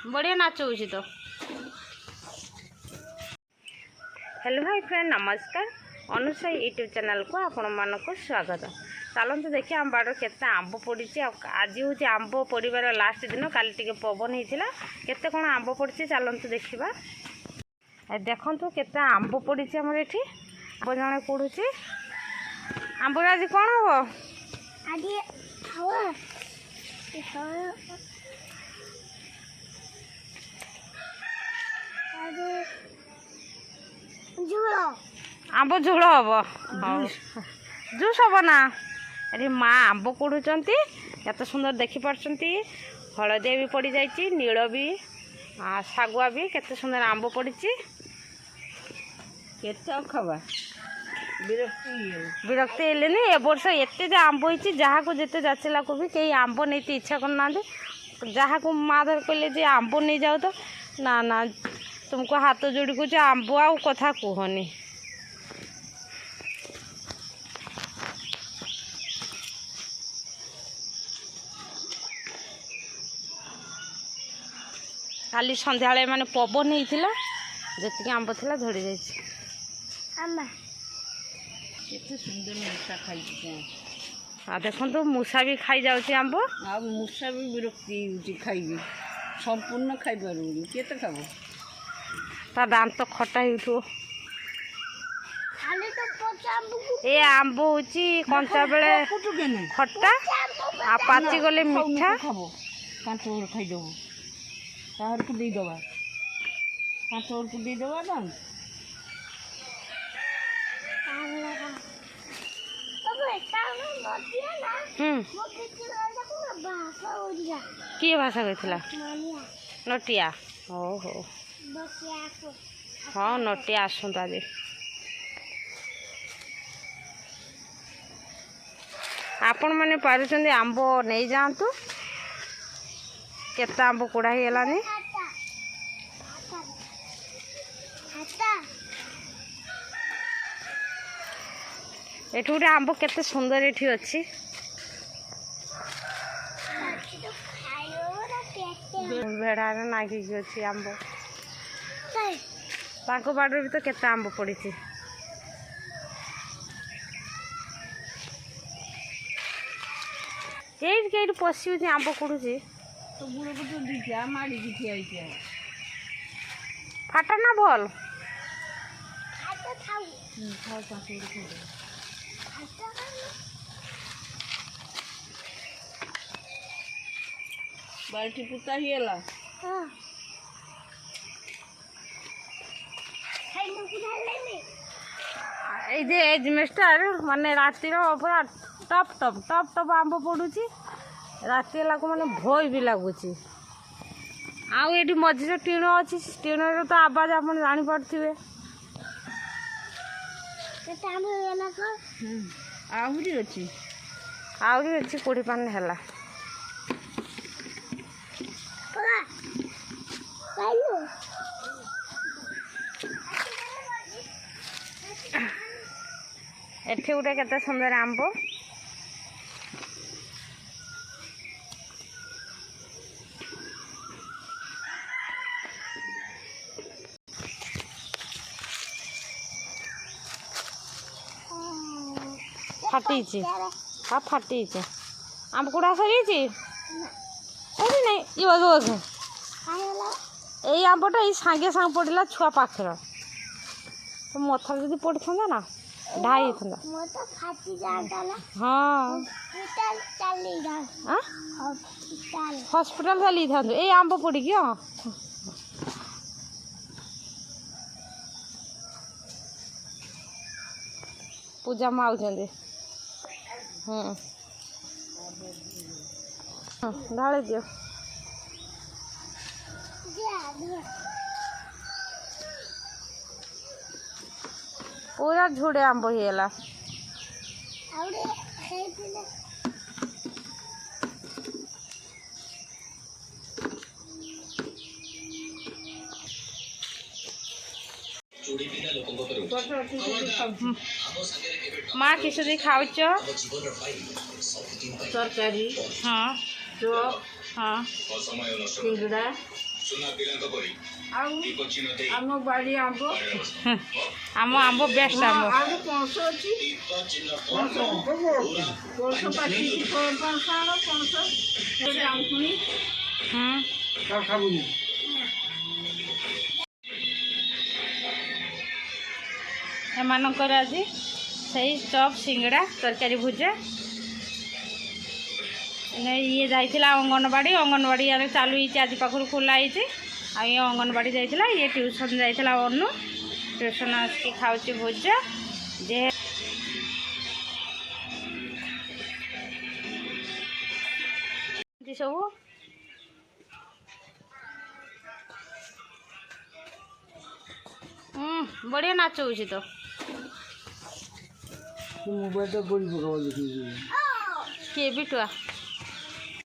बढ़िया नाच हो तो। हेलो हाय फ्रेंड, नमस्कार। अनुषा यूट्यूब चैनल को आपण मानक स्वागत। चलते देखिए आम बाड़ के आंब पड़ी। आज हूँ आंब पड़ार लास्ट दिन, काली टे पवन होता केते कौन आंब पड़ी चलते देखा। देखु के आंब पड़ी आमर ये आंब जड़े पड़ुची आंब आज कौन हम आंब झोल हम जूस हम ना। अरे माँ आंब कोड़ुंट एत सुंदर देखिपार्टी। हलदिया भी पड़ जाइए, नील भी, शागुआ भी, केते सुंदर आंब पड़ी। खावा विरक्ति हेले ए वर्ष एत आंब होती जहाँ को जिते जाचिला को भी कई आंब नहीं इच्छा करना। जहाँ को माँ धर कहले जे आंब नहीं जाओ तो ना ना तुमको हाथ जोड़ी को आंब आ कथा कहनी। काली संध्या माने पवन होता जी आंब था झड़ी जा सुंदर मूषा खाई देखो तो मूषा भी खाई जाऊँगी आंब। मूषा भी विरक्ति खाइबी संपूर्ण खाई पारूनी केते खाबो ता दांत तो खटा हो। ए आंब हूँ कंचा बेले खट्टा आ पाची गले मीठा। कांच खाईदेव ताहर को दे दवा कांच को दे दवा ना। किए भाषा कहला नटिया? ओहो हाँ नटिया आसता आज। आपण मैंने पारुचंदी आंब नहीं जातु केते आंब कोड़ा ही गलानी। एठू गोटे आंब केते सुंदर एठी अच्छी। भेड़ा नागिकी अच्छी आंब ताको बाड़ भी तो केते आंब पड़ी। ये पशि आंब कोड़ुची तो बुढ़ो को तो दीजिए माड़ी की ठिया फाटा ना भल बाल्टी पुता हिला एजमेस्टार माने रातिर पूरा टप टप टप टप आंब पड़ुची। राति को मैंने भय भी लगुच। आउ ये मझे टीण अच्छी टीण तो आवाज आप जापारे। आहरी अच्छी आहरी अच्छी कोड़ी पान है। एठी गोटे केते सुंदर आंब। फाटी हाँ फाटी आंब कूड़ा सरी नहीं ये यही आंबटा ये सांगे सांगे पड़ा छुआ पाखर तो मथर जब पड़ी था ना ढाई था। हाँ हॉस्पिटल चली था ये आंब पड़ी कि हाँ पूजा माँ ढाली दियो। पूरा झुड़े आंब होगा। माँ किस खाऊ तरकारी हाँ चप हाँ सिंगड़ा ଆମ ବାଡ଼ି ଆମ୍ବ ଆମ ଆମ୍ବ ବେଷ୍ଟ ଆମ୍ବ। ଆଉ ପଣସ ଅଛି ପଣସ ପାଚିଛି ପଣସ ଆଣ ପଣସ ଜାମୁକୁଣି ଏମାନଙ୍କର ଆଜି ସେଇ ଚପ୍ ସିଙ୍ଗଡ଼ା ତରକାରୀ ଭୁଜା। ଇଏ ଯାଇଥିଲା ଅଙ୍ଗନବାଡ଼ି ଇଆଡ଼େ ଚାଲୁ ହେଇଛି ଆଜି ପାଖରୁ ଖୋଲା ହେଇଛି। ଆଉ ଇଏ ଅଙ୍ଗନବାଡ଼ି ଯାଇଥିଲା, ଇଏ ଟ୍ୟୁସନ୍ ଯାଇଥିଲା ଅନୁ। ଟ୍ୟୁସନ୍ ଆସିକି ଖାଉଛି ଭୁଜା। ଯେ ସବୁ ବଢ଼ିଆ ନାଚ ହେଉଛି ତ। ମୋବାଇଲଟା ଗୋଳି ପକାବ ଦେଖିକି କିଏ ବିଟୁଆ